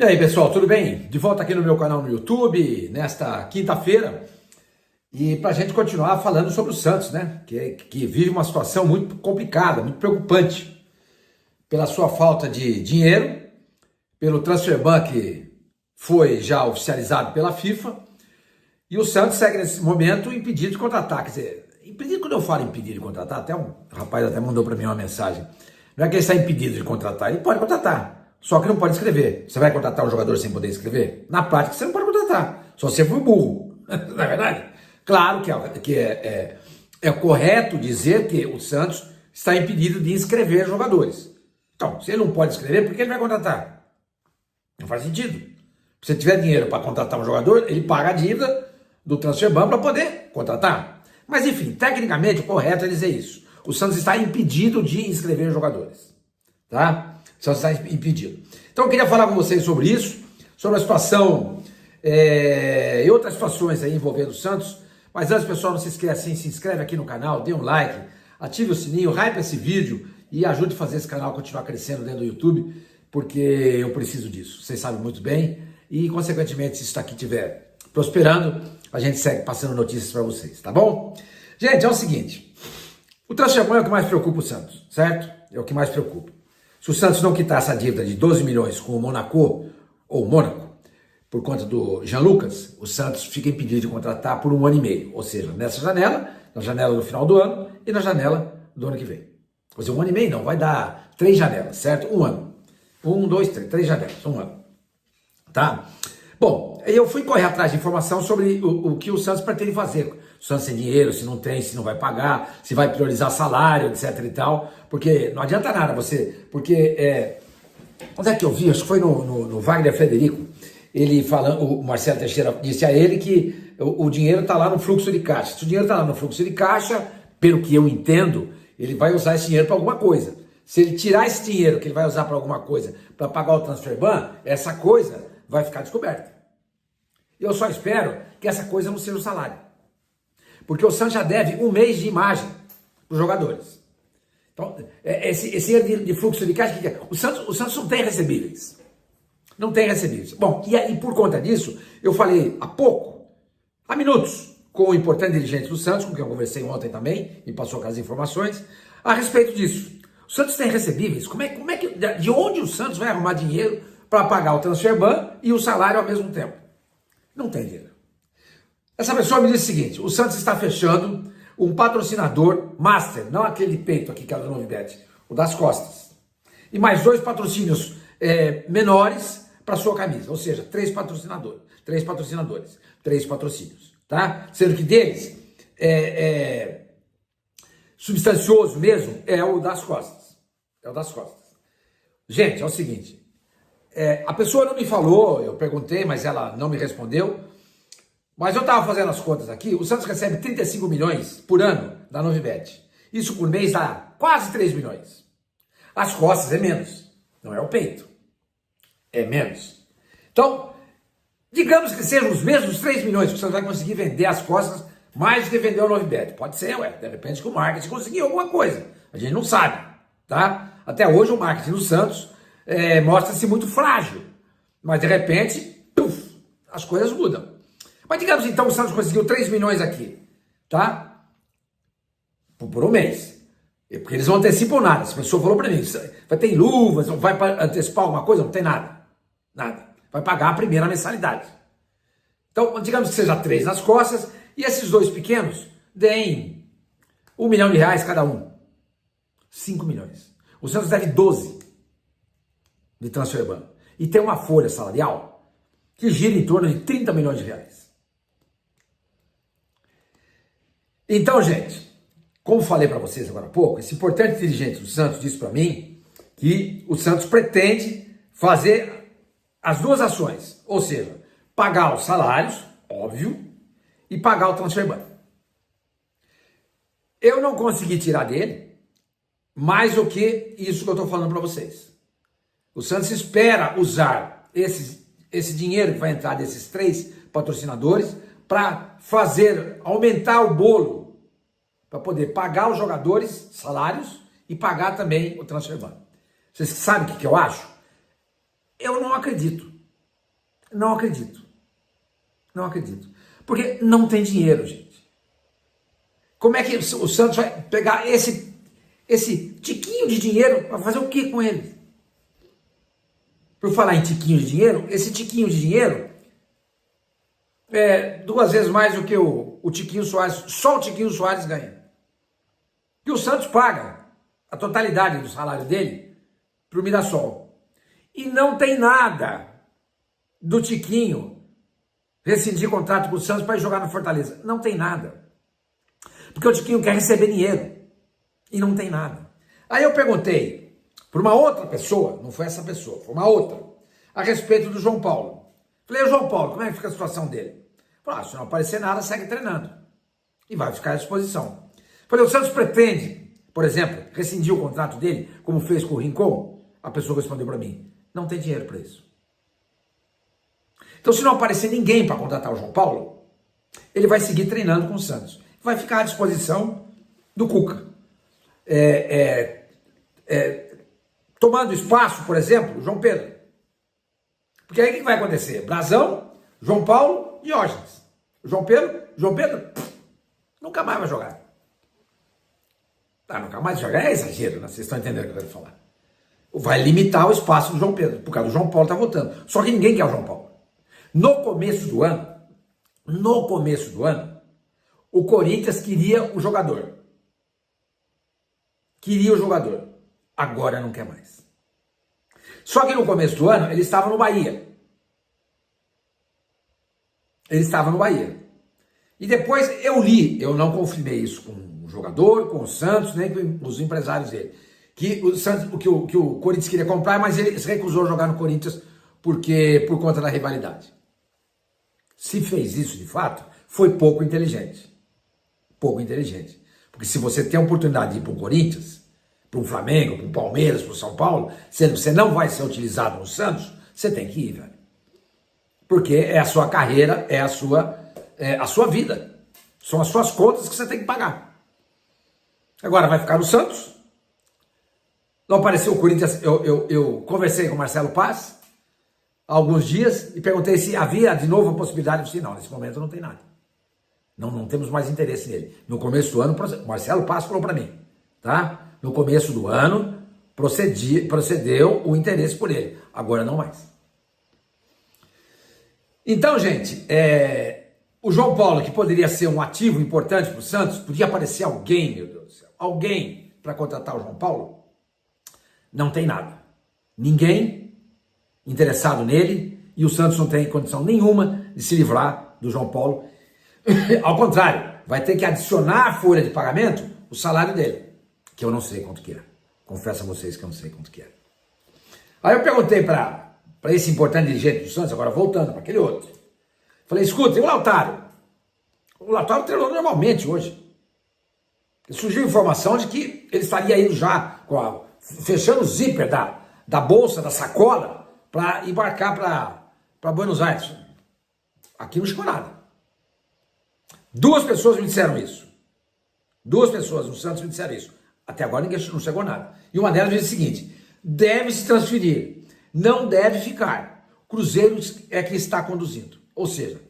E aí, pessoal, tudo bem? De volta aqui no meu canal no YouTube, nesta quinta-feira, e para a gente continuar falando sobre o Santos, né? Que vive uma situação muito complicada, muito preocupante, pela sua falta de dinheiro, pelo transfer ban que foi já oficializado pela FIFA, e o Santos segue nesse momento impedido de contratar. Quer dizer, impedido, quando eu falo impedido de contratar, até um rapaz até mandou para mim uma mensagem, não é que ele está impedido de contratar, ele pode contratar. Só que não pode escrever. Você vai contratar um jogador sem poder escrever? Na prática, você não pode contratar. Só você for burro. Não é verdade? Claro que é correto dizer que o Santos está impedido de inscrever jogadores. Então, se ele não pode escrever, por que ele vai contratar? Não faz sentido. Se você tiver dinheiro para contratar um jogador, ele paga a dívida do transfer ban para poder contratar. Mas, enfim, tecnicamente, o correto é dizer isso. O Santos está impedido de inscrever jogadores. Tá? Só está impedido. Então eu queria falar com vocês sobre isso, sobre a situação e outras situações aí envolvendo o Santos. Mas antes, pessoal, não se esqueça, se inscreve aqui no canal, dê um like, ative o sininho, hype esse vídeo e ajude a fazer esse canal continuar crescendo dentro do YouTube, porque eu preciso disso, vocês sabem muito bem. E, consequentemente, se isso aqui estiver prosperando, a gente segue passando notícias para vocês, tá bom? Gente, é o seguinte, o transfer ban é o que mais preocupa o Santos, certo? É o que mais preocupa. Se o Santos não quitar essa dívida de 12 milhões com o Mônaco, por conta do Jean Lucas, o Santos fica impedido de contratar por 1 ano e meio. Ou seja, nessa janela, na janela do final do ano e na janela do ano que vem. Ou seja, 1 ano e meio não, vai dar 3 janelas, certo? 1 ano. 1, 2, 3, 3 janelas, 1 ano. Tá? Bom, eu fui correr atrás de informação sobre o que o Santos pretende fazer. O Santos tem dinheiro, se não tem, se não vai pagar, se vai priorizar salário, etc e tal. Porque não adianta nada você... Porque, onde é que eu vi? Acho que foi no Wagner Frederico. Ele falando, o Marcelo Teixeira disse a ele que o dinheiro está lá no fluxo de caixa. Se o dinheiro está lá no fluxo de caixa, pelo que eu entendo, ele vai usar esse dinheiro para alguma coisa. Se ele tirar esse dinheiro que ele vai usar para alguma coisa, para pagar o transfer ban, essa coisa vai ficar descoberta. Eu só espero que essa coisa não seja o salário. Porque o Santos já deve 1 mês de imagem para os jogadores. Então, esse erro de fluxo de caixa, o Santos não tem recebíveis. Não tem recebíveis. Bom, e por conta disso, eu falei há minutos, com o importante dirigente do Santos, com quem eu conversei ontem também, e passou com as informações, a respeito disso. O Santos tem recebíveis? De onde o Santos vai arrumar dinheiro para pagar o transfer ban e o salário ao mesmo tempo? Não tem dinheiro. Essa pessoa me disse o seguinte, o Santos está fechando um patrocinador master, não aquele peito aqui que é o do Novibet, o das costas. E mais 2 patrocínios menores para sua camisa, ou seja, 3 patrocinadores, 3 patrocínios, tá? Sendo que deles, substancioso mesmo, é o das costas. É o das costas. Gente, é o seguinte, a pessoa não me falou, eu perguntei, mas ela não me respondeu. Mas eu estava fazendo as contas aqui, o Santos recebe 35 milhões por ano da Novibet. Isso por mês dá quase 3 milhões. As costas é menos, não é o peito. É menos. Então, digamos que sejam os mesmos 3 milhões que o Santos vai conseguir vender as costas mais do que vender o Novibet. Pode ser, de repente que o marketing conseguiu alguma coisa. A gente não sabe, tá? Até hoje o marketing do Santos mostra-se muito frágil. Mas de repente, as coisas mudam. Mas digamos então o Santos conseguiu 3 milhões aqui, tá? Por 1 mês. Porque eles não antecipam nada. Essa pessoa falou para mim, vai ter luvas, vai antecipar alguma coisa? Não tem nada. Nada. Vai pagar a primeira mensalidade. Então, digamos que seja 3 nas costas e esses 2 pequenos deem R$1 milhão cada um. 5 milhões. O Santos deve 12 de transfer ban. E tem uma folha salarial que gira em torno de 30 milhões de reais. Então, gente, como falei para vocês agora há pouco, esse importante dirigente do Santos disse para mim que o Santos pretende fazer as 2 ações, ou seja, pagar os salários, óbvio, e pagar o transfer ban. Eu não consegui tirar dele mais do que isso que eu estou falando para vocês. O Santos espera usar esse dinheiro que vai entrar desses 3 patrocinadores para aumentar o bolo, para poder pagar os jogadores salários e pagar também o transfer ban. Vocês sabem o que eu acho? Eu não acredito Não acredito. Não acredito. Porque não tem dinheiro, gente. Como é que o Santos vai pegar esse tiquinho de dinheiro para fazer o que com ele? Por falar em tiquinho de dinheiro, esse tiquinho de dinheiro é 2 vezes mais do que o Tiquinho Soares, só o Tiquinho Soares ganha. E o Santos paga a totalidade do salário dele para o Mirassol. E não tem nada do Tiquinho rescindir contrato com o Santos para ir jogar no Fortaleza. Não tem nada. Porque o Tiquinho quer receber dinheiro. E não tem nada. Aí eu perguntei para uma outra pessoa, não foi essa pessoa, foi uma outra, a respeito do João Paulo. Falei, João Paulo, como é que fica a situação dele? Falei, se não aparecer nada, segue treinando. E vai ficar à disposição. Falei, o Santos pretende, por exemplo, rescindir o contrato dele, como fez com o Rincon? A pessoa respondeu para mim, não tem dinheiro para isso. Então, se não aparecer ninguém para contratar o João Paulo, ele vai seguir treinando com o Santos. Vai ficar à disposição do Cuca. Tomando espaço, por exemplo, o João Pedro. Porque aí o que vai acontecer? Brasão, João Paulo e Diógenes. João Pedro, nunca mais vai jogar. Nunca mais jogar é exagero, né? Vocês estão entendendo o que eu quero falar. Vai limitar o espaço do João Pedro, por causa do João Paulo tá voltando. Só que ninguém quer o João Paulo. No começo do ano, o Corinthians queria o jogador. Agora não quer mais. Só que no começo do ano, ele estava no Bahia. E depois eu não confirmei isso com o jogador, com o Santos, nem com os empresários dele. Que o Corinthians queria comprar, mas ele se recusou a jogar no Corinthians por conta da rivalidade. Se fez isso de fato, foi pouco inteligente. Porque se você tem a oportunidade de ir para o Corinthians, para um Flamengo, para um Palmeiras, para o São Paulo, sendo que você não vai ser utilizado no Santos, você tem que ir, velho. Porque é a sua carreira, é a sua vida. São as suas contas que você tem que pagar. Agora vai ficar no Santos. Não apareceu o Corinthians, eu conversei com o Marcelo Paz há alguns dias e perguntei se havia de novo a possibilidade. Eu disse, não, nesse momento não tem nada. Não temos mais interesse nele. No começo do ano, o Marcelo Paz falou para mim, tá? No começo do ano, procedeu o interesse por ele. Agora não mais. Então, gente, o João Paulo, que poderia ser um ativo importante para o Santos, podia aparecer alguém, meu Deus do céu, alguém para contratar o João Paulo? Não tem nada. Ninguém interessado nele e o Santos não tem condição nenhuma de se livrar do João Paulo. Ao contrário, vai ter que adicionar à folha de pagamento o salário dele, que eu não sei quanto que é. Confesso a vocês que eu não sei quanto que é. Aí eu perguntei para esse importante dirigente do Santos, agora voltando para aquele outro. Falei, escuta, e o Lautaro? O Lautaro treinou normalmente hoje. Surgiu informação de que ele estaria indo já, fechando o zíper da bolsa, da sacola, para embarcar para Buenos Aires. Aqui não chegou nada. 2 pessoas me disseram isso. 2 pessoas no Santos me disseram isso. Até agora ninguém não chegou nada. E uma delas disse o seguinte, deve se transferir, não deve ficar. O Cruzeiro é que está conduzindo. Ou seja,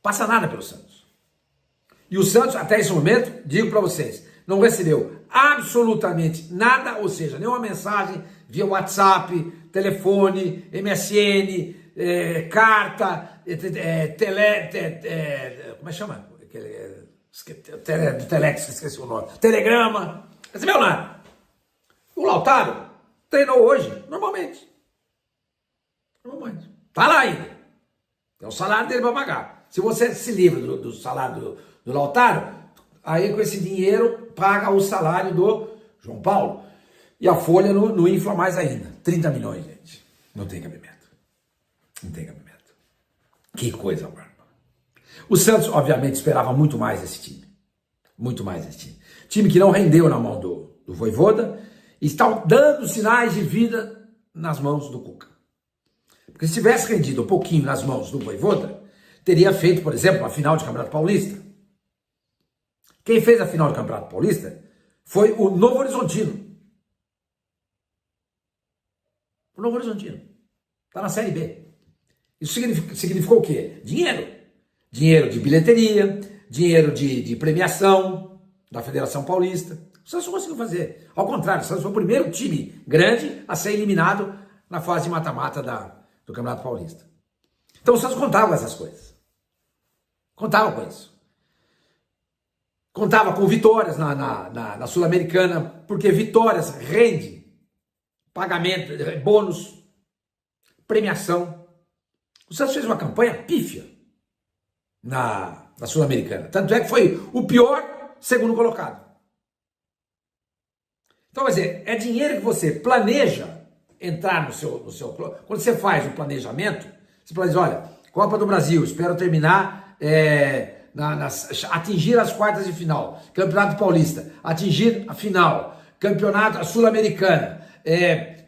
passa nada pelo Santos. E o Santos, até esse momento, digo para vocês, não recebeu absolutamente nada, ou seja, nenhuma mensagem via WhatsApp, telefone, MSN, carta, como é que chama? Telex, esqueci o nome. Telegrama. Recebeu nada. O Lautaro treinou hoje, normalmente. Tá lá ainda. Tem o salário dele para pagar. Se você se livra do salário do Lautaro, aí com esse dinheiro paga o salário do João Paulo. E a folha não infla mais ainda. 30 milhões, gente. Não tem cabimento. Que coisa, mano. O Santos, obviamente, esperava muito mais esse time. Time que não rendeu na mão do Vojvoda e está dando sinais de vida nas mãos do Cuca. Porque se tivesse rendido um pouquinho nas mãos do Vojvoda, teria feito, por exemplo, a final de Campeonato Paulista. Quem fez a final do Campeonato Paulista foi o Novo Horizontino. Está na Série B. Isso significou o quê? Dinheiro. Dinheiro de bilheteria, dinheiro de premiação da Federação Paulista. O Santos não conseguiu fazer. Ao contrário, o Santos foi o primeiro time grande a ser eliminado na fase de mata-mata do Campeonato Paulista. Então o Santos contava com essas coisas. Contava com isso. Contava com vitórias na Sul-Americana, porque vitórias rende pagamento, bônus, premiação. O Santos fez uma campanha pífia na Sul-Americana. Tanto é que foi o pior segundo colocado. Então, quer dizer, é dinheiro que você planeja entrar no seu... Quando você faz o planejamento, você planeja, olha, Copa do Brasil, espero terminar, atingir as quartas de final. Campeonato Paulista, atingir a final. Campeonato Sul-Americana,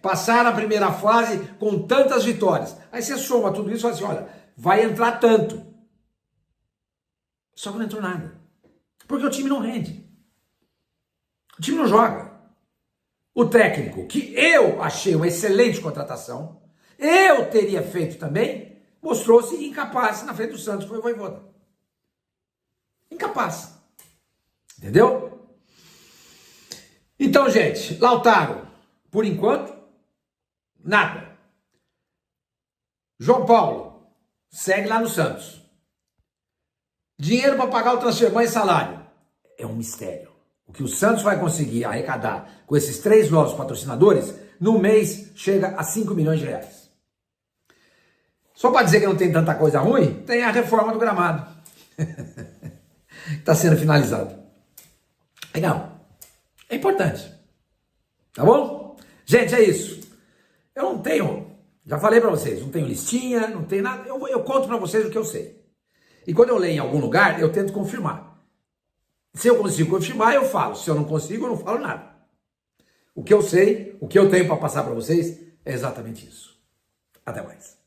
passar a primeira fase com tantas vitórias. Aí você soma tudo isso e fala assim, olha, vai entrar tanto. Só que não entrou nada. Porque o time não rende. O time não joga. O técnico, que eu achei uma excelente contratação, eu teria feito também, mostrou-se incapaz na frente do Santos, foi o Vojvoda. Incapaz. Entendeu? Então, gente, Lautaro, por enquanto, nada. João Paulo, segue lá no Santos. Dinheiro para pagar o transferban e salário. É um mistério. O que o Santos vai conseguir arrecadar com esses 3 novos patrocinadores, no mês chega a 5 milhões de reais. Só para dizer que não tem tanta coisa ruim, tem a reforma do gramado. Está sendo finalizado. Legal. É importante. Tá bom? Gente, é isso. Eu não tenho, já falei para vocês, não tenho listinha, não tenho nada. Eu conto para vocês o que eu sei. E quando eu leio em algum lugar, eu tento confirmar. Se eu consigo confirmar, eu falo. Se eu não consigo, eu não falo nada. O que eu sei, o que eu tenho para passar para vocês é exatamente isso. Até mais.